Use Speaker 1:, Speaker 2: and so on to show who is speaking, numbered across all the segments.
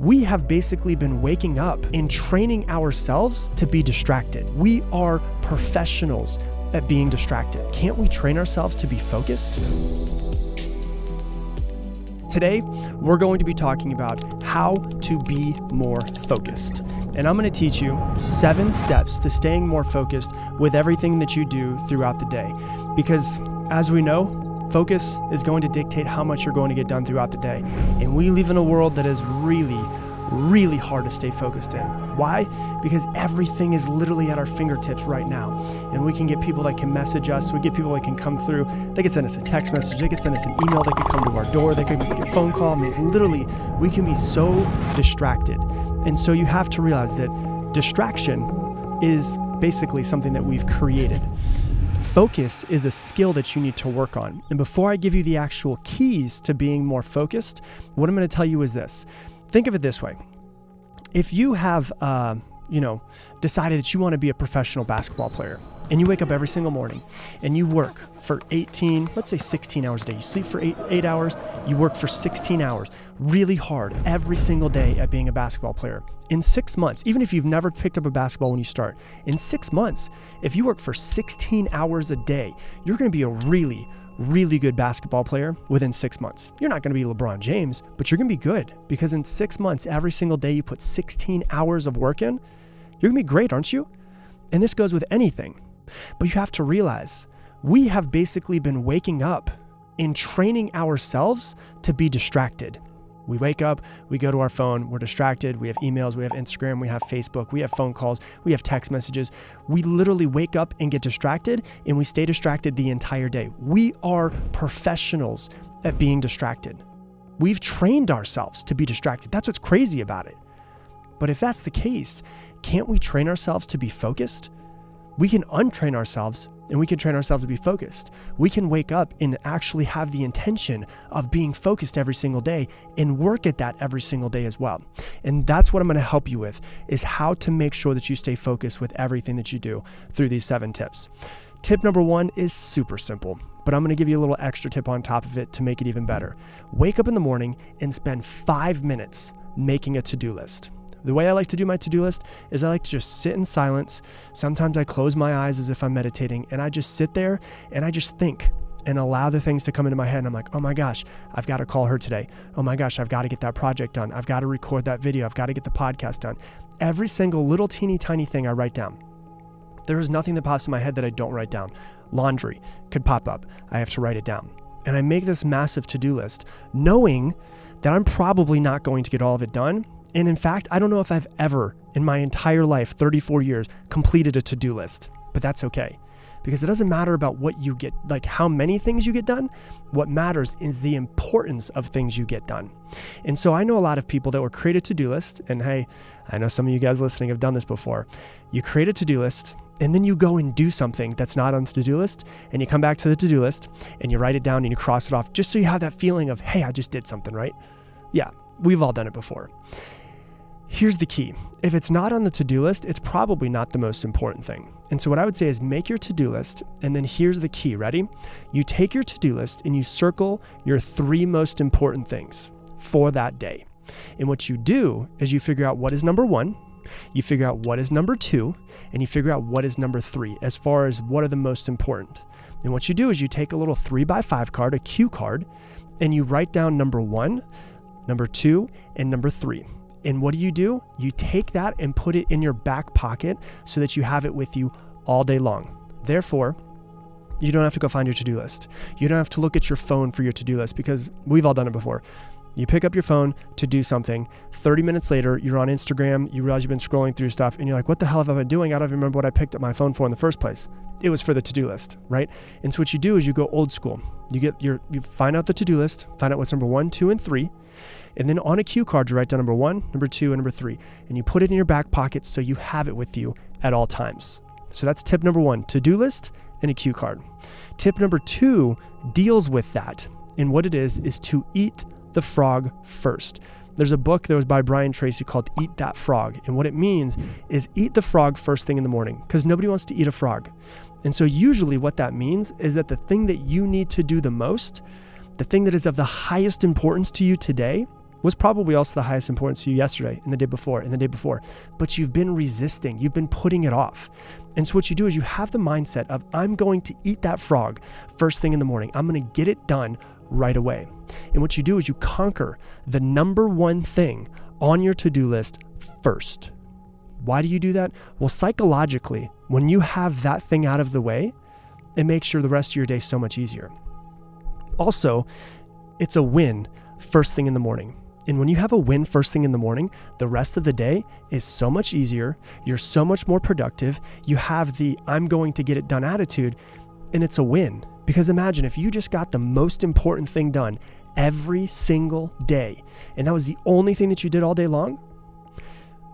Speaker 1: We have basically been waking up and training ourselves to be distracted. We are professionals at being distracted. Can't we train ourselves to be focused? Today, we're going to be talking about how to be more focused. And I'm going to teach you 7 steps to staying more focused with everything that you do throughout the day. Because as we know, focus is going to dictate how much you're going to get done throughout the day. And we live in a world that is really hard to stay focused in. Why? Because everything is literally at our fingertips right now. And we can get people that can message us. We get people that can come through. They can send us a text message. They can send us an email. They can come to our door. They can make a phone call. I mean, literally, we can be so distracted. And so you have to realize that distraction is basically something that we've created. Focus is a skill that you need to work on. And before I give you the actual keys to being more focused, what I'm going to tell you is this. Think of it this way. If you have, decided that you want to be a professional basketball player, and you wake up every single morning and you work for 16 hours a day. You sleep for eight hours, you work for 16 hours, really hard every single day at being a basketball player. In 6 months, even if you've never picked up a basketball when you start, in 6 months, if you work for 16 hours a day, you're going to be a really good basketball player within 6 months. You're not going to be LeBron James, but you're going to be good because in 6 months, every single day you put 16 hours of work in, you're going to be great, aren't you? And this goes with anything. But you have to realize we have basically been waking up and training ourselves to be distracted. We wake up, we go to our phone, we're distracted, we have emails, we have Instagram, we have Facebook, we have phone calls, we have text messages. We literally wake up and get distracted, and we stay distracted the entire day. We are professionals at being distracted. We've trained ourselves to be distracted. That's what's crazy about it. But if that's the case, can't we train ourselves to be focused? We can untrain ourselves and we can train ourselves to be focused. We can wake up and actually have the intention of being focused every single day and work at that every single day as well. And that's what I'm going to help you with, is how to make sure that you stay focused with everything that you do through these 7 tips. Tip number 1 is super simple, but I'm going to give you a little extra tip on top of it to make it even better. Wake up in the morning and spend 5 minutes making a to-do list. The way I like to do my to-do list is I like to just sit in silence. Sometimes I close my eyes as if I'm meditating, and I just sit there and I just think and allow the things to come into my head. And I'm like, oh my gosh, I've got to call her today. Oh my gosh, I've got to get that project done. I've got to record that video. I've got to get the podcast done. Every single little teeny tiny thing I write down. There is nothing that pops in my head that I don't write down. Laundry could pop up. I have to write it down. And I make this massive to-do list knowing that I'm probably not going to get all of it done. And in fact, I don't know if I've ever in my entire life, 34 years, completed a to-do list, but that's okay. Because it doesn't matter about what you get, like how many things you get done. What matters is the importance of things you get done. And so I know a lot of people that will create a to-do list, and hey, I know some of you guys listening have done this before. You create a to-do list, and then you go and do something that's not on the to-do list, and you come back to the to-do list, and you write it down and you cross it off, just so you have that feeling of, hey, I just did something, right? Yeah, we've all done it before. Here's the key. If it's not on the to-do list, it's probably not the most important thing. And so what I would say is make your to-do list, and then here's the key. Ready? You take your to-do list and you circle your 3 most important things for that day. And what you do is you figure out what is number 1, you figure out what is number 2, and you figure out what is number 3 as far as what are the most important. And what you do is you take a little 3x5 card, a cue card, and you write down number 1, number 2, and number 3. And what do? You take that and put it in your back pocket so that you have it with you all day long. Therefore, you don't have to go find your to-do list. You don't have to look at your phone for your to-do list, because we've all done it before. You pick up your phone to do something. 30 minutes later, you're on Instagram. You realize you've been scrolling through stuff and you're like, what the hell have I been doing? I don't even remember what I picked up my phone for in the first place. It was for the to-do list, right? And so what you do is you go old school. You find out the to-do list, find out what's number 1, 2, and 3. And then on a cue card, you write down number 1, number 2, and number 3. And you put it in your back pocket so you have it with you at all times. So that's tip number 1, to-do list and a cue card. Tip number 2 deals with that. And what it is to eat the frog first. There's a book that was by Brian Tracy called Eat That Frog. And what it means is eat the frog first thing in the morning, because nobody wants to eat a frog. And so usually what that means is that the thing that you need to do the most, the thing that is of the highest importance to you today, was probably also the highest importance to you yesterday and the day before and the day before, but you've been resisting, you've been putting it off. And so what you do is you have the mindset of, I'm going to eat that frog first thing in the morning. I'm going to get it done right away. And what you do is you conquer the number one thing on your to-do list first. Why do you do that? Well, psychologically, when you have that thing out of the way, it makes sure the rest of your day so much easier. Also, it's a win first thing in the morning. And when you have a win first thing in the morning, the rest of the day is so much easier. You're so much more productive. You have the I'm going to get it done attitude, and it's a win. Because imagine if you just got the most important thing done every single day, and that was the only thing that you did all day long.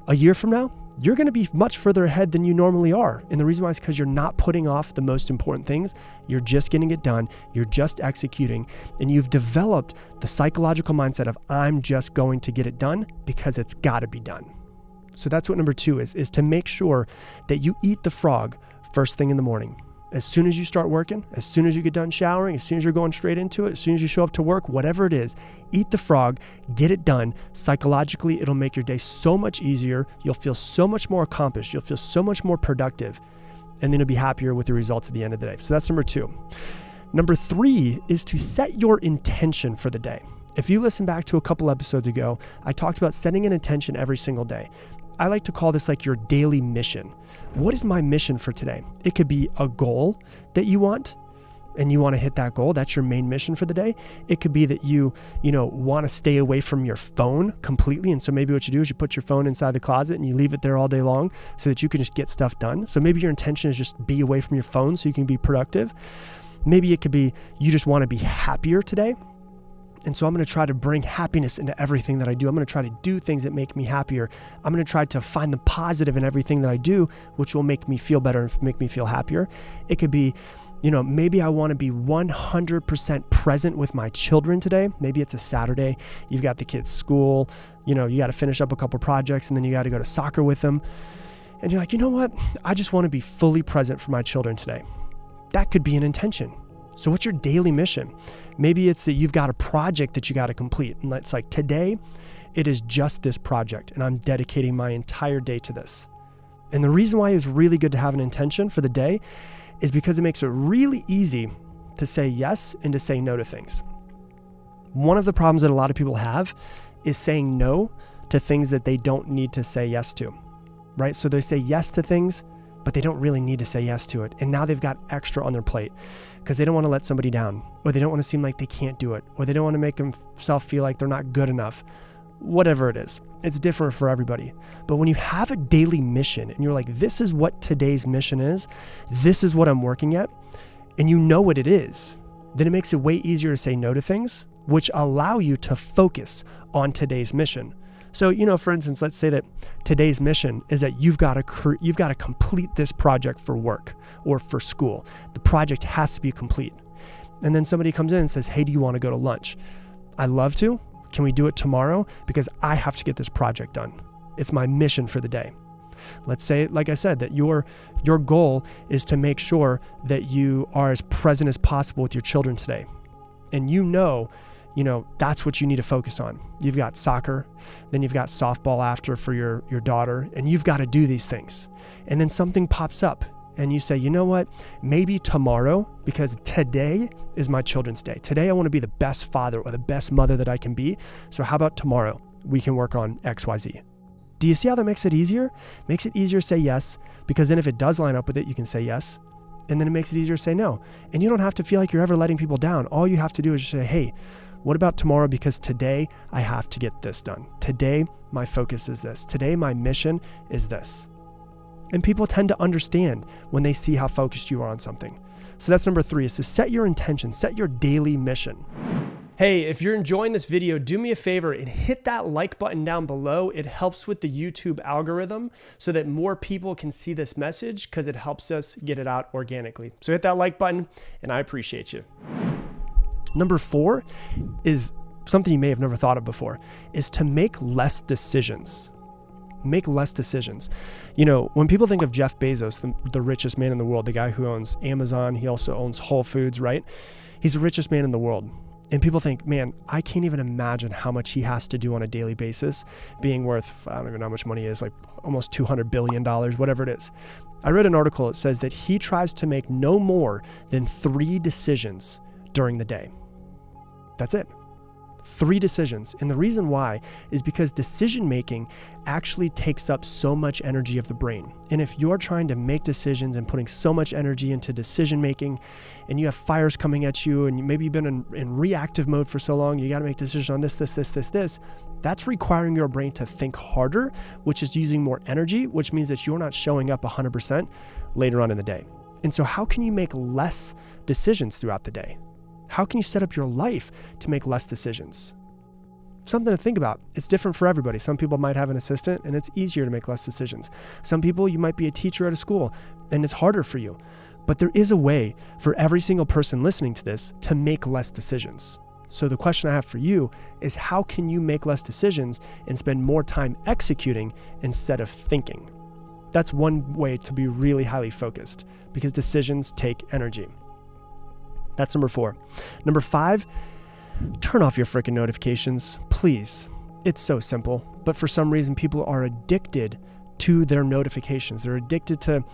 Speaker 1: A year from now, you're going to be much further ahead than you normally are. And the reason why is because you're not putting off the most important things. You're just getting it done. You're just executing. And you've developed the psychological mindset of I'm just going to get it done because it's got to be done. So that's what number 2 is to make sure that you eat the frog first thing in the morning. As soon as you start working, as soon as you get done showering, as soon as you're going straight into it, as soon as you show up to work, whatever it is, eat the frog, get it done. Psychologically, it'll make your day so much easier. You'll feel so much more accomplished. You'll feel so much more productive, and then you'll be happier with the results at the end of the day. So that's number 2. Number 3 is to set your intention for the day. If you listen back to a couple episodes ago, I talked about setting an intention every single day. I like to call this like your daily mission. What is my mission for today? It could be a goal that you want and you want to hit that goal. That's your main mission for the day. It could be that you want to stay away from your phone completely. And so maybe what you do is you put your phone inside the closet and you leave it there all day long so that you can just get stuff done. So maybe your intention is just be away from your phone so you can be productive. Maybe it could be you just want to be happier today. And so I'm going to try to bring happiness into everything that I do. I'm going to try to do things that make me happier. I'm going to try to find the positive in everything that I do, which will make me feel better and make me feel happier. It could be, maybe I want to be 100% present with my children today. Maybe it's a Saturday. You've got the kids' school. You got to finish up a couple projects and then you got to go to soccer with them. And you're like, you know what? I just want to be fully present for my children today. That could be an intention. So what's your daily mission? Maybe it's that you've got a project that you got to complete. And it's like, today, it is just this project. And I'm dedicating my entire day to this. And the reason why it's really good to have an intention for the day is because it makes it really easy to say yes and to say no to things. One of the problems that a lot of people have is saying no to things that they don't need to say yes to, right? So they say yes to things, but they don't really need to say yes to it. And now they've got extra on their plate because they don't want to let somebody down, or they don't want to seem like they can't do it, or they don't want to make themselves feel like they're not good enough. Whatever it is, it's different for everybody. But when you have a daily mission and you're like, this is what today's mission is, this is what I'm working at, and you know what it is, then it makes it way easier to say no to things, which allow you to focus on today's mission. So, for instance, let's say that today's mission is that you've got to complete this project for work or for school. The project has to be complete. And then somebody comes in and says, hey, do you want to go to lunch? I'd love to. Can we do it tomorrow? Because I have to get this project done. It's my mission for the day. Let's say, like I said, that your goal is to make sure that you are as present as possible with your children today. And that's what you need to focus on. You've got soccer, then you've got softball after for your daughter, and you've got to do these things. And then something pops up and you say, you know what, maybe tomorrow, because today is my children's day. Today I want to be the best father or the best mother that I can be. So how about tomorrow we can work on XYZ? Do you see how that makes it easier? Makes it easier to say yes, because then if it does line up with it, you can say yes. And then it makes it easier to say no. And you don't have to feel like you're ever letting people down. All you have to do is just say, hey, what about tomorrow? Because today I have to get this done. Today, my focus is this. Today, my mission is this. And people tend to understand when they see how focused you are on something. So that's number 3, is to set your intention, set your daily mission. Hey, if you're enjoying this video, do me a favor and hit that like button down below. It helps with the YouTube algorithm so that more people can see this message, because it helps us get it out organically. So hit that like button and I appreciate you. Number 4 is something you may have never thought of before, is to make less decisions. Make less decisions. When people think of Jeff Bezos, the richest man in the world, the guy who owns Amazon, he also owns Whole Foods, right? He's the richest man in the world. And people think, man, I can't even imagine how much he has to do on a daily basis, being worth, I don't even know how much money he is, like almost $200 billion, whatever it is. I read an article that says that he tries to make no more than 3 decisions during the day. That's it. 3 decisions. And the reason why is because decision making actually takes up so much energy of the brain. And if you're trying to make decisions and putting so much energy into decision making, and you have fires coming at you, and maybe you've been in reactive mode for so long, you got to make decisions on this, that's requiring your brain to think harder, which is using more energy, which means that you're not showing up 100% later on in the day. And so how can you make less decisions throughout the day? How can you set up your life to make less decisions? Something to think about. It's different for everybody. Some people might have an assistant and it's easier to make less decisions. Some people, you might be a teacher at a school and it's harder for you. But there is a way for every single person listening to this to make less decisions. So the question I have for you is, how can you make less decisions and spend more time executing instead of thinking? That's one way to be really highly focused, because decisions take energy. That's number 4. Number 5, turn off your freaking notifications, please. It's so simple, but for some reason people are addicted to their notifications. They're addicted to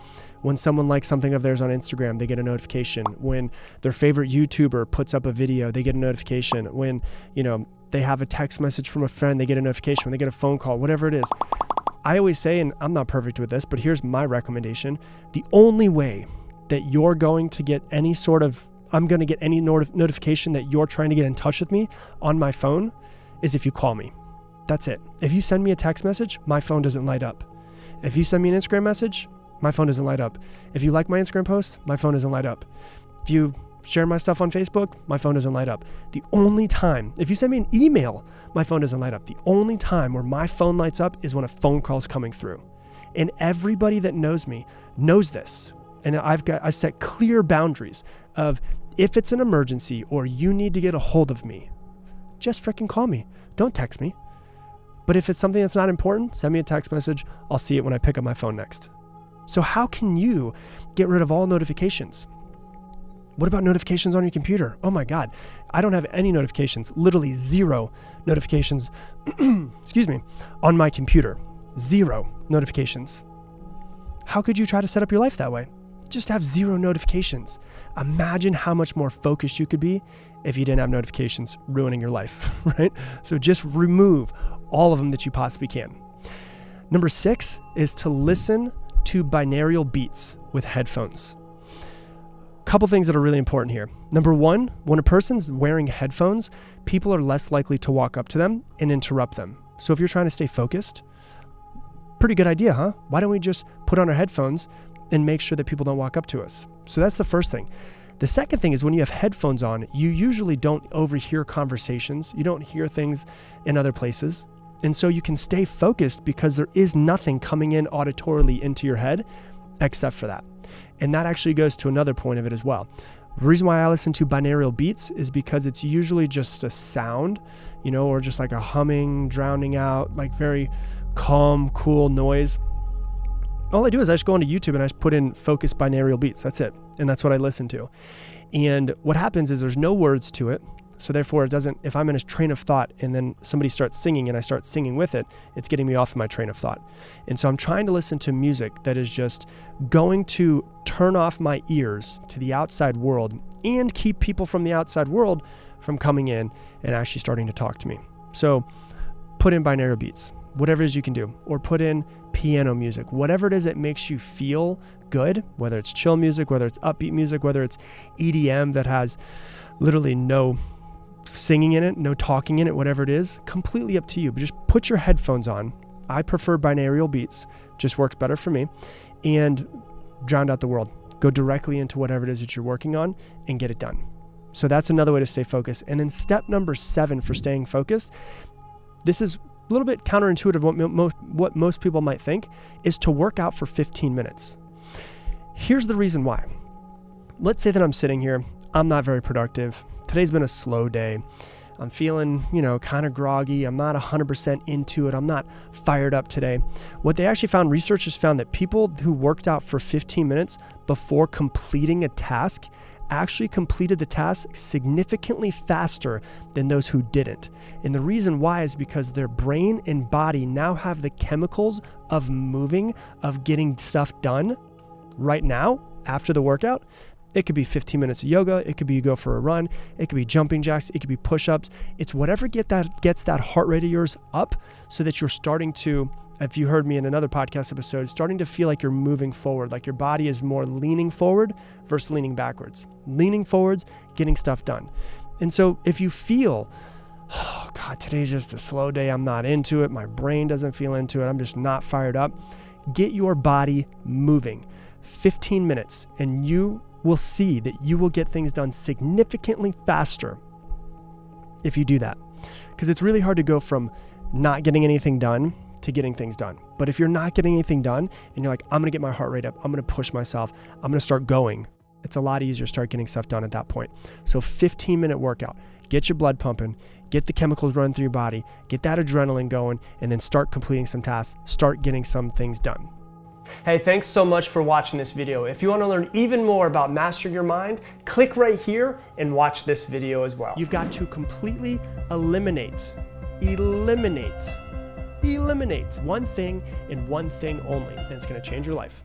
Speaker 1: when someone likes something of theirs on Instagram, they get a notification. When their favorite YouTuber puts up a video, they get a notification. When, they have a text message from a friend, they get a notification. When they get a phone call, whatever it is. I always say, and I'm not perfect with this, but here's my recommendation. The only way that you're going to get any sort of I'm going to get any notification that you're trying to get in touch with me on my phone is if you call me. That's it. If you send me a text message, my phone doesn't light up. If you send me an Instagram message, my phone doesn't light up. If you like my Instagram post, my phone doesn't light up. If you share my stuff on Facebook, my phone doesn't light up. The only time, if you send me an email, my phone doesn't light up. The only time where my phone lights up is when a phone call is coming through. And everybody that knows me knows this. And I set clear boundaries of, if it's an emergency or you need to get a hold of me, just freaking call me. Don't text me. But if it's something that's not important, send me a text message. I'll see it when I pick up my phone next. So how can you get rid of all notifications? What about notifications on your computer? Oh my God, I don't have any notifications, literally 0 notifications, on my computer. 0 notifications. How could you try to set up your life that way? Just have 0 notifications. Imagine how much more focused you could be if you didn't have notifications ruining your life, right? So just remove all of them that you possibly can. Number 6 is to listen to binaural beats with headphones. Couple things that are really important here. Number 1, when a person's wearing headphones, people are less likely to walk up to them and interrupt them. So if you're trying to stay focused, pretty good idea, huh? Why don't we just put on our headphones and make sure that people don't walk up to us? So that's the first thing. The second thing is, when you have headphones on, you usually don't overhear conversations. You don't hear things in other places. And so you can stay focused because there is nothing coming in auditorily into your head except for that. And that actually goes to another point of it as well. The reason why I listen to binaural beats is because it's usually just a sound, or just like a humming, drowning out, like very calm, cool noise. All I do is I just go onto YouTube and I just put in focus binaural beats. That's it. And that's what I listen to. And what happens is there's no words to it. So therefore, it doesn't, if I'm in a train of thought and then somebody starts singing and I start singing with it, it's getting me off of my train of thought. And so I'm trying to listen to music that is just going to turn off my ears to the outside world and keep people from the outside world from coming in and actually starting to talk to me. So put in binaural beats, whatever it is you can do, or put in piano music, whatever it is that makes you feel good, whether it's chill music, whether it's upbeat music, whether it's EDM that has literally no singing in it, no talking in it, whatever it is, completely up to you. But just put your headphones on. I prefer binaural beats, just works better for me, and drown out the world. Go directly into whatever it is that you're working on and get it done. So that's another way to stay focused. And then step number 7 for staying focused, this is a little bit counterintuitive what most people might think, is to work out for 15 minutes. Here's the reason why. Let's say that I'm sitting here, I'm not very productive. Today's been a slow day. I'm feeling, kind of groggy. I'm not 100% into it. I'm not fired up today. What they actually found, researchers found that people who worked out for 15 minutes before completing a task actually completed the task significantly faster than those who didn't. And the reason why is because their brain and body now have the chemicals of moving, of getting stuff done right now after the workout. It could be 15 minutes of yoga. It could be you go for a run. It could be jumping jacks. It could be push-ups. It's whatever gets that heart rate of yours up so that you're starting to, if you heard me in another podcast episode, starting to feel like you're moving forward, like your body is more leaning forward versus leaning backwards. Leaning forwards, getting stuff done. And so if you feel, oh God, today's just a slow day. I'm not into it. My brain doesn't feel into it. I'm just not fired up. Get your body moving. 15 minutes and you will see that you will get things done significantly faster if you do that. Because it's really hard to go from not getting anything done to getting things done. But if you're not getting anything done and you're like, I'm gonna get my heart rate up, I'm gonna push myself, I'm gonna start going, it's a lot easier to start getting stuff done at that point. So 15-minute workout, get your blood pumping, get the chemicals running through your body, get that adrenaline going, and then start completing some tasks, start getting some things done. Hey, thanks so much for watching this video. If you want to learn even more about mastering your mind, click right here and watch this video as well. You've got to completely eliminate one thing and one thing only, and it's going to change your life.